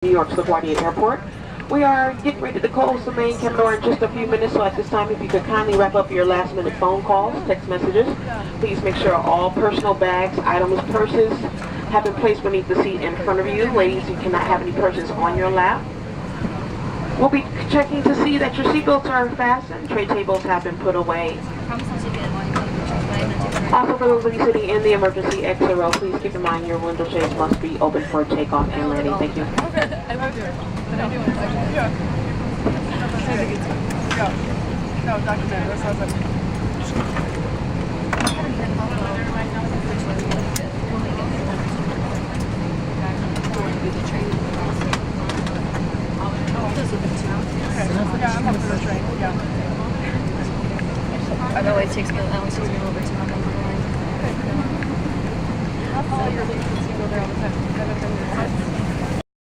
New York's LaGuardia Airport. We are getting ready to close the main cabin door in just a few minutes, so at this time, if you could kindly wrap up your last minute phone calls, text messages. Please make sure all personal bags, items, purses have been placed beneath the seat in front of you. Ladies, you cannot have any purses on your lap. We'll be checking to see that your seatbelts are fastened. Tray tables have been put away. Also, for those of you sitting in the emergency exit row, please keep in mind your window shades must be open for takeoff and landing. Thank you. I know it takes me a little bit to come over. I'll follow your lead since you go there all the time.